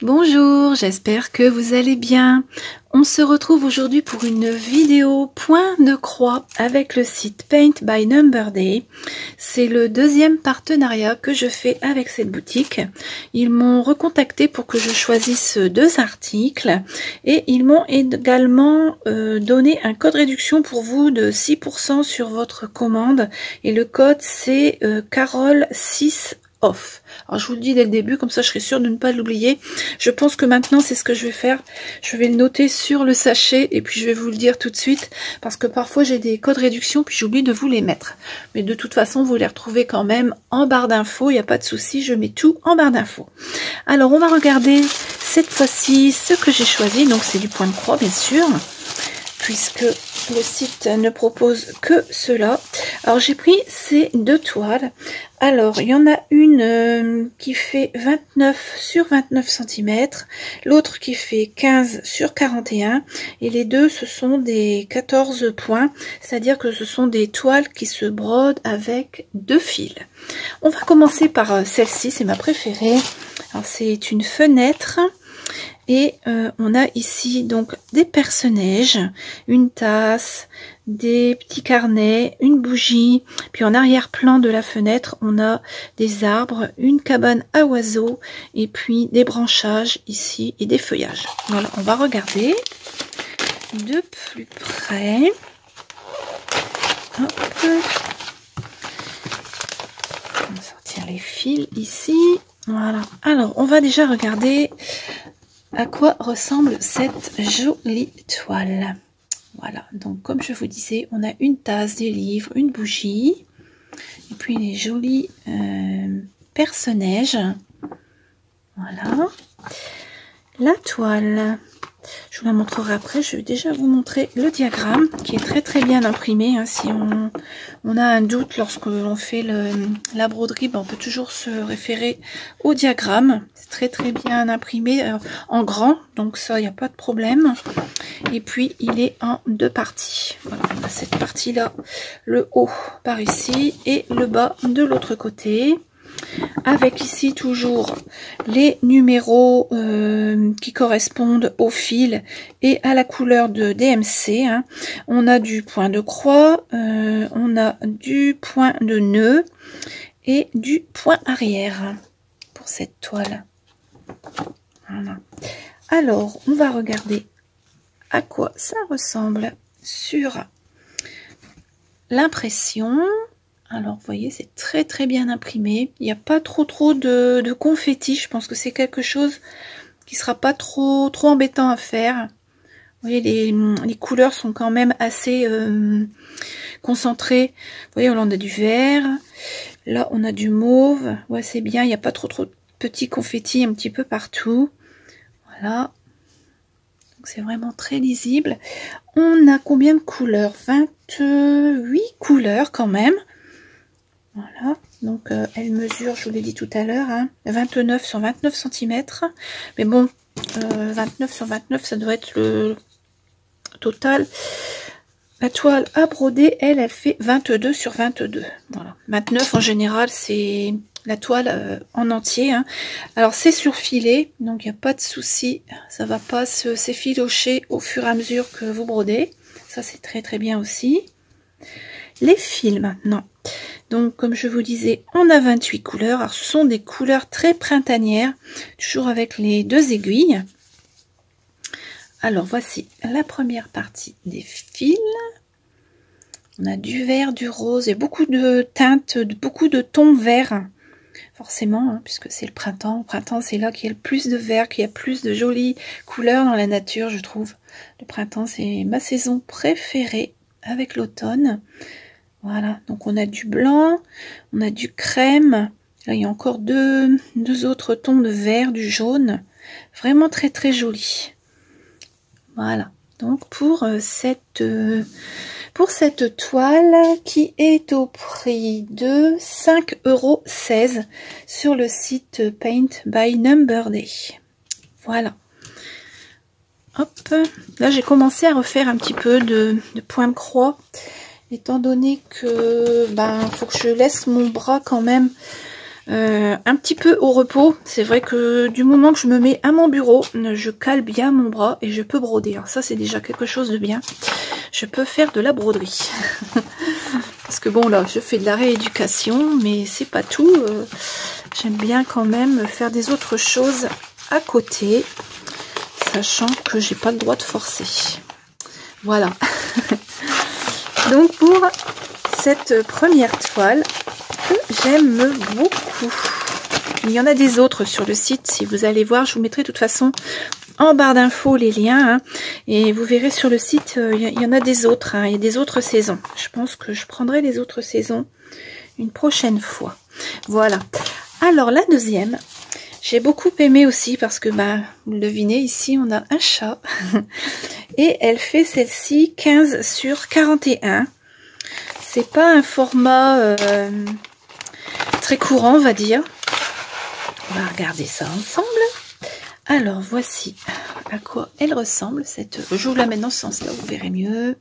Bonjour, j'espère que vous allez bien. On se retrouve aujourd'hui pour une vidéo point de croix avec le site Paint by Number Day. C'est le deuxième partenariat que je fais avec cette boutique. Ils m'ont recontacté pour que je choisisse deux articles et ils m'ont également donné un code réduction pour vous de 6% sur votre commande et le code c'est Carole6 off. Alors je vous le dis dès le début, comme ça je serai sûre de ne pas l'oublier. Je pense que maintenant c'est ce que je vais faire. Je vais le noter sur le sachet et puis je vais vous le dire tout de suite parce que parfois j'ai des codes réduction puis j'oublie de vous les mettre. Mais de toute façon vous les retrouvez quand même en barre d'infos, il n'y a pas de souci, je mets tout en barre d'infos. Alors on va regarder cette fois-ci ce que j'ai choisi. Donc c'est du point de croix bien sûr, puisque le site ne propose que cela. Alors j'ai pris ces deux toiles. Alors il y en a une qui fait 29 sur 29 cm, l'autre qui fait 15 sur 41 et les deux ce sont des 14 points, c'est-à-dire que ce sont des toiles qui se brodent avec deux fils. On va commencer par celle-ci, c'est ma préférée. Alors c'est une fenêtre. Et on a ici donc des perce-neige, une tasse, des petits carnets, une bougie. Puis en arrière-plan de la fenêtre, on a des arbres, une cabane à oiseaux et puis des branchages ici et des feuillages. Voilà, on va regarder de plus près. Hop. On va sortir les fils ici. Voilà. Alors, on va déjà regarder à quoi ressemble cette jolie toile. Voilà, donc comme je vous disais, on a une tasse, des livres, une bougie, et puis les jolis perce-neige. Voilà. La toile, je vous la montrerai après. Je vais déjà vous montrer le diagramme qui est très bien imprimé. Hein. Si on a un doute lorsque l'on fait la broderie, ben on peut toujours se référer au diagramme. C'est très bien imprimé en grand, donc ça, il n'y a pas de problème. Et puis, il est en deux parties. Voilà, on a cette partie-là, le haut par ici et le bas de l'autre côté. Avec ici toujours les numéros qui correspondent au fil et à la couleur de DMC. Hein. On a du point de croix, on a du point de nœud et du point arrière pour cette toile. Voilà. Alors, on va regarder à quoi ça ressemble sur l'impression. Alors, vous voyez, c'est très bien imprimé. Il n'y a pas trop de confetti. Je pense que c'est quelque chose qui sera pas trop embêtant à faire. Vous voyez, les couleurs sont quand même assez concentrées. Vous voyez, là, on a du vert. Là, on a du mauve. Ouais, c'est bien. Il n'y a pas trop de petits confettis un petit peu partout. Voilà. C'est vraiment très lisible. On a combien de couleurs? 28 couleurs quand même. Voilà, donc elle mesure, je vous l'ai dit tout à l'heure, hein, 29 sur 29 cm. Mais bon, 29 sur 29, ça doit être le total. La toile à broder, elle fait 22 sur 22. Voilà. 29 en général, c'est la toile en entier. Hein. Alors c'est surfilé, donc il n'y a pas de souci. Ça va pas s'effilocher au fur et à mesure que vous brodez. Ça c'est très bien aussi. Les fils maintenant. Donc comme je vous disais, on a 28 couleurs. Alors ce sont des couleurs très printanières, toujours avec les deux aiguilles. Alors voici la première partie des fils. On a du vert, du rose et beaucoup de teintes, beaucoup de tons verts. Forcément, hein, puisque c'est le printemps. Au printemps, c'est là qu'il y a le plus de vert, qu'il y a plus de jolies couleurs dans la nature, je trouve. Le printemps, c'est ma saison préférée avec l'automne. Voilà, donc on a du blanc, on a du crème. Là, il y a encore deux autres tons de vert, du jaune. Vraiment très joli. Voilà, donc pour cette toile qui est au prix de 5,16 € sur le site Paint by Number Day. Voilà. Hop, là j'ai commencé à refaire un petit peu de point de croix, étant donné que faut que je laisse mon bras quand même un petit peu au repos. C'est vrai que du moment que je me mets à mon bureau, je cale bien mon bras et je peux broder. Alors ça, c'est déjà quelque chose de bien. Je peux faire de la broderie. Parce que bon, là, je fais de la rééducation, mais c'est pas tout. J'aime bien quand même faire des autres choses à côté, sachant que j'ai pas le droit de forcer. Voilà. Donc pour cette première toile que j'aime beaucoup. Il y en a des autres sur le site, si vous allez voir, je vous mettrai de toute façon en barre d'infos les liens, hein, et vous verrez sur le site, il y en a des autres, hein, il y a des autres saisons. Je pense que je prendrai les autres saisons une prochaine fois. Voilà. Alors la deuxième, j'ai beaucoup aimé aussi parce que, bah, vous le devinez, ici on a un chat et elle fait celle-ci 15 sur 41. C'est pas un format très courant, on va dire. On va regarder ça ensemble. Alors voici à quoi elle ressemble cette. J'ouvre la maintenant ce sens-là, vous verrez mieux.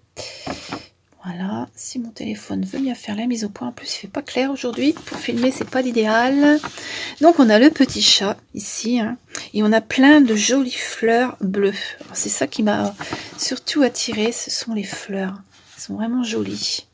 Voilà, si mon téléphone veut bien faire la mise au point, en plus il fait pas clair aujourd'hui, pour filmer c'est pas l'idéal. Donc on a le petit chat ici, hein, et on a plein de jolies fleurs bleues. C'est ça qui m'a surtout attiré, ce sont les fleurs, elles sont vraiment jolies.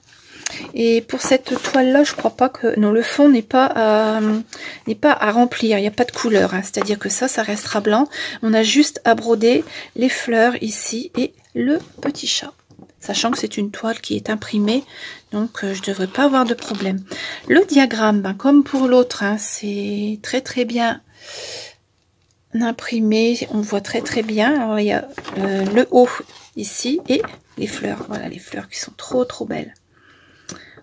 Et pour cette toile là, je crois pas que, non, le fond n'est pas à remplir, il n'y a pas de couleur, hein, c'est à dire que ça restera blanc. On a juste à broder les fleurs ici et le petit chat. Sachant que c'est une toile qui est imprimée, donc je ne devrais pas avoir de problème. Le diagramme, ben, comme pour l'autre, hein, c'est très bien imprimé, on voit très bien. Alors, il y a le haut ici et les fleurs, voilà les fleurs qui sont trop belles.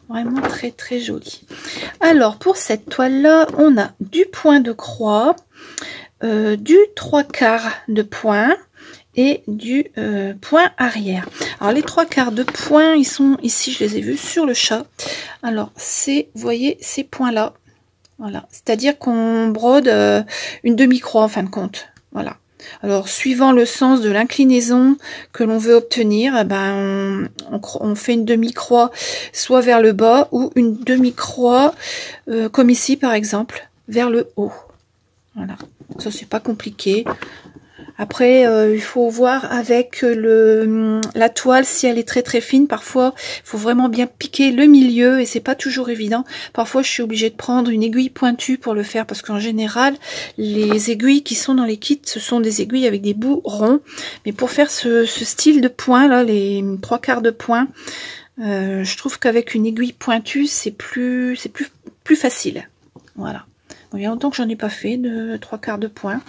Vraiment très jolies. Alors pour cette toile là, on a du point de croix, du 3/4 de point, et du point arrière. Alors les 3/4 de point, ils sont ici, je les ai vus sur le chat. Alors c'est, vous voyez ces points là, voilà, c'est à dire qu'on brode une demi-croix en fin de compte, voilà. Alors suivant le sens de l'inclinaison que l'on veut obtenir, ben on fait une demi-croix soit vers le bas ou une demi-croix comme ici par exemple vers le haut. Voilà, ça c'est pas compliqué. Après, il faut voir avec la toile si elle est très fine. Parfois, il faut vraiment bien piquer le milieu et c'est pas toujours évident. Parfois, je suis obligée de prendre une aiguille pointue pour le faire parce qu'en général, les aiguilles qui sont dans les kits, ce sont des aiguilles avec des bouts ronds. Mais pour faire ce style de point, là, les 3/4 de point, je trouve qu'avec une aiguille pointue, c'est plus facile. Voilà. Bon, il y a longtemps que j'en ai pas fait de 3/4 de point.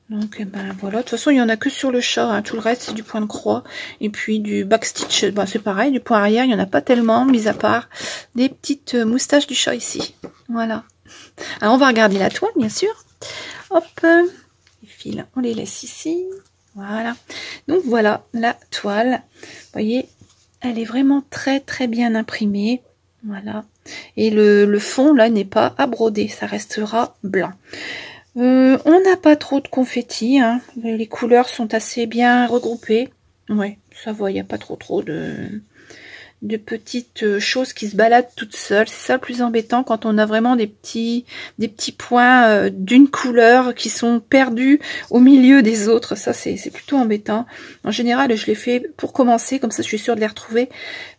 Donc ben voilà, de toute façon il n'y en a que sur le chat, hein. Tout le reste c'est du point de croix. Et puis du backstitch, ben, c'est pareil, du point arrière il n'y en a pas tellement, mis à part des petites moustaches du chat ici. Voilà. Alors on va regarder la toile bien sûr. Hop, les fils on les laisse ici. Voilà. Donc voilà la toile. Vous voyez, elle est vraiment très bien imprimée. Voilà. Et le fond là n'est pas à broder, ça restera blanc. On n'a pas trop de confettis, hein. Les couleurs sont assez bien regroupées. Ouais, ça va, il n'y a pas trop de petites choses qui se baladent toutes seules. C'est ça le plus embêtant quand on a vraiment des petits points d'une couleur qui sont perdus au milieu des autres. Ça, c'est plutôt embêtant. En général, je les fais pour commencer, comme ça je suis sûre de les retrouver.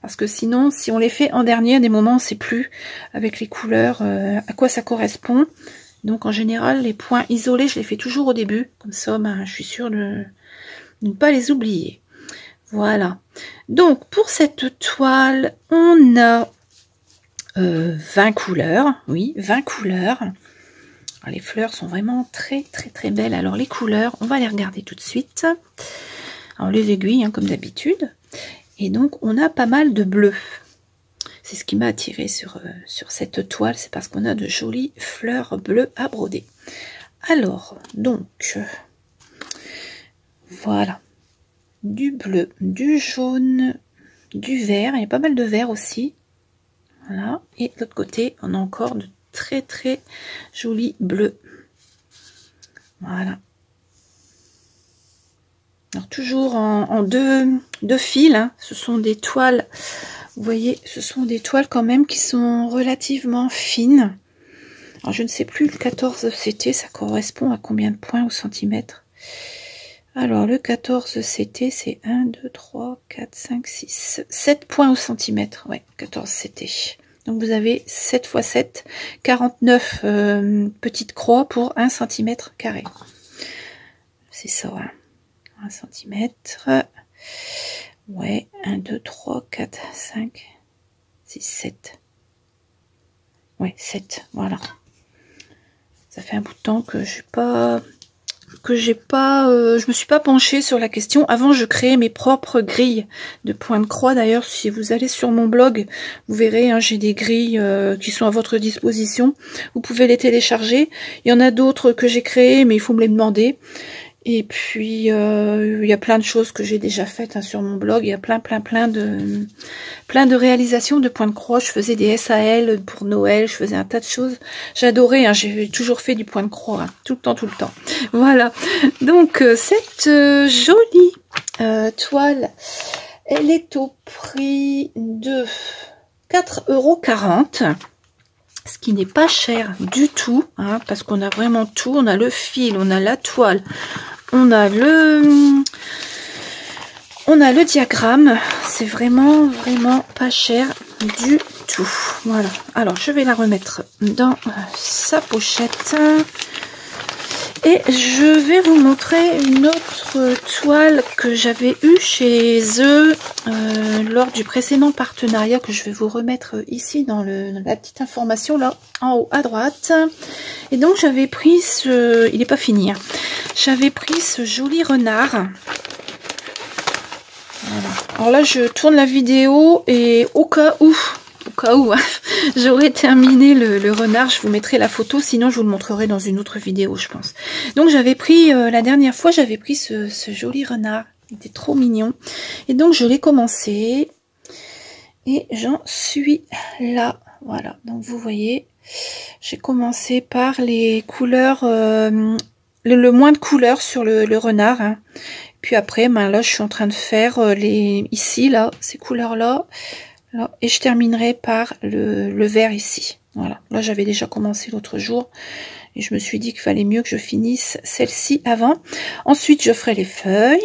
Parce que sinon, si on les fait en dernier, à des moments, on ne sait plus avec les couleurs à quoi ça correspond. Donc en général, les points isolés, je les fais toujours au début. Comme ça, ben, je suis sûre de ne pas les oublier. Voilà. Donc pour cette toile, on a 20 couleurs. Oui, 20 couleurs. Alors, les fleurs sont vraiment très belles. Alors les couleurs, on va les regarder tout de suite. Alors les aiguilles, hein, comme d'habitude. Et donc on a pas mal de bleu. C'est ce qui m'a attiré sur cette toile, c'est parce qu'on a de jolies fleurs bleues à broder. Alors, donc, voilà, du bleu, du jaune, du vert, il y a pas mal de vert aussi. Voilà, et de l'autre côté, on a encore de très jolis bleus. Voilà. Alors, toujours en deux fils, hein. Ce sont des toiles... Vous voyez, ce sont des toiles quand même qui sont relativement fines. Alors, je ne sais plus, le 14 CT, ça correspond à combien de points au centimètre? Alors, le 14 CT, c'est 1, 2, 3, 4, 5, 6, 7 points au centimètre. Ouais, 14 CT. Donc, vous avez 7 x 7, 49 petites croix pour 1 cm². C'est ça, hein. 1 cm. Ouais, 1, 2, 3, 4, 5, 6, 7. Ouais, 7, voilà. Ça fait un bout de temps que je me suis pas penchée sur la question. Avant, je créais mes propres grilles de points de croix. D'ailleurs, si vous allez sur mon blog, vous verrez, hein, j'ai des grilles qui sont à votre disposition. Vous pouvez les télécharger. Il y en a d'autres que j'ai créées, mais il faut me les demander. Et puis, il y a plein de choses que j'ai déjà faites, hein, sur mon blog. Il y a plein de réalisations de points de croix. Je faisais des SAL pour Noël, je faisais un tas de choses. J'adorais, hein, j'ai toujours fait du point de croix, hein, tout le temps. Voilà. Donc, cette jolie toile, elle est au prix de 4,40 €. Ce qui n'est pas cher du tout, hein, parce qu'on a vraiment tout. On a le fil, on a la toile, on a le diagramme. C'est vraiment pas cher du tout. Voilà. Alors, je vais la remettre dans sa pochette. Et je vais vous montrer une autre toile que j'avais eue chez eux lors du précédent partenariat, que je vais vous remettre ici dans la petite information là en haut à droite. Et donc j'avais pris ce... Il n'est pas fini, hein. J'avais pris ce joli renard. Voilà. Alors là je tourne la vidéo et au cas où hein, j'aurais terminé le renard, je vous mettrai la photo, sinon je vous le montrerai dans une autre vidéo, je pense. Donc j'avais pris, la dernière fois, j'avais pris ce joli renard, il était trop mignon. Et donc je l'ai commencé, et j'en suis là, voilà. Donc vous voyez, j'ai commencé par les couleurs, le moins de couleurs sur le renard, hein. Puis après, ben là je suis en train de faire ici, là, ces couleurs-là. Et je terminerai par le vert ici. Voilà. Là, j'avais déjà commencé l'autre jour. Et je me suis dit qu'il fallait mieux que je finisse celle-ci avant. Ensuite, je ferai les feuilles.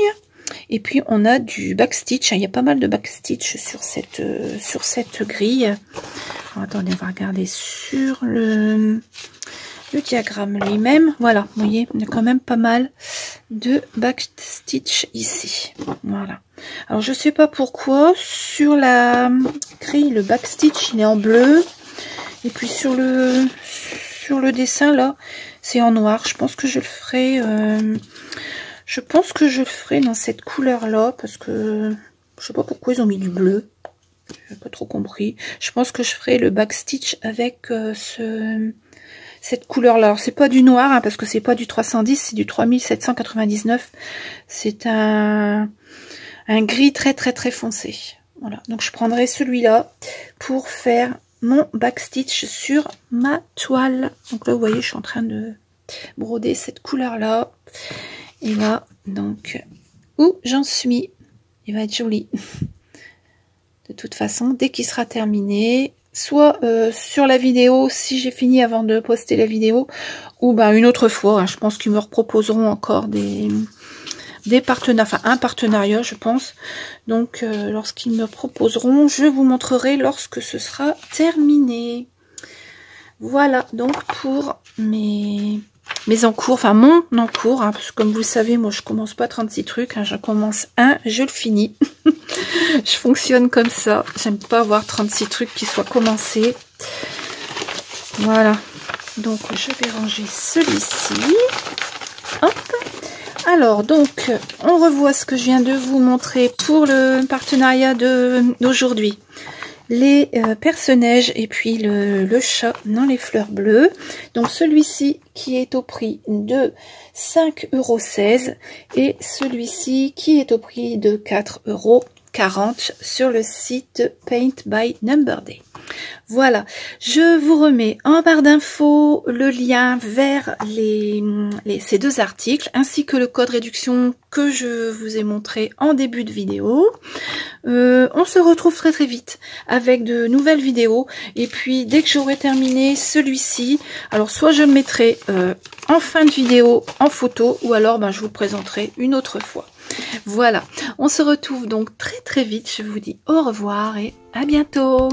Et puis, on a du backstitch. Il y a pas mal de backstitch sur cette grille. Alors, attendez, on va regarder sur le diagramme lui-même. Voilà, vous voyez, il y a quand même pas mal de backstitch ici. Voilà. Alors, je sais pas pourquoi, sur la grille, le backstitch, il est en bleu. Et puis, sur le dessin, là, c'est en noir. Je pense que je le ferai... dans cette couleur-là, parce que je sais pas pourquoi ils ont mis du bleu. J'ai pas trop compris. Je pense que je ferai le backstitch avec cette couleur-là. Alors, c'est pas du noir, hein, parce que c'est pas du 310, c'est du 3799. C'est un gris très foncé. Voilà. Donc, je prendrai celui-là pour faire mon backstitch sur ma toile. Donc là, vous voyez, je suis en train de broder cette couleur-là. Et là, donc, où j'en suis, il va être joli. De toute façon, dès qu'il sera terminé, soit sur la vidéo, si j'ai fini avant de poster la vidéo, ou ben une autre fois, hein, je pense qu'ils me reproposeront encore des partenaires, enfin un partenariat, je pense. Donc, lorsqu'ils me proposeront, je vous montrerai lorsque ce sera terminé. Voilà, donc pour mes encours, enfin mon encours, hein, parce que comme vous le savez, moi je commence pas 36 trucs, hein, je commence un, je le finis. Je fonctionne comme ça, j'aime pas avoir 36 trucs qui soient commencés. Voilà, donc je vais ranger celui-ci. Hop. Alors donc, on revoit ce que je viens de vous montrer pour le partenariat d'aujourd'hui. Les personnages et puis le chat dans les fleurs bleues. Donc celui-ci qui est au prix de 5,16 € et celui-ci qui est au prix de 4,40 €. 40 sur le site Paint by Number Day. Voilà, je vous remets en barre d'infos le lien vers ces deux articles ainsi que le code réduction que je vous ai montré en début de vidéo. On se retrouve très très vite avec de nouvelles vidéos et puis dès que j'aurai terminé celui-ci, alors soit je le mettrai en fin de vidéo en photo ou alors je vous le présenterai une autre fois. Voilà, on se retrouve donc très très vite, je vous dis au revoir et à bientôt.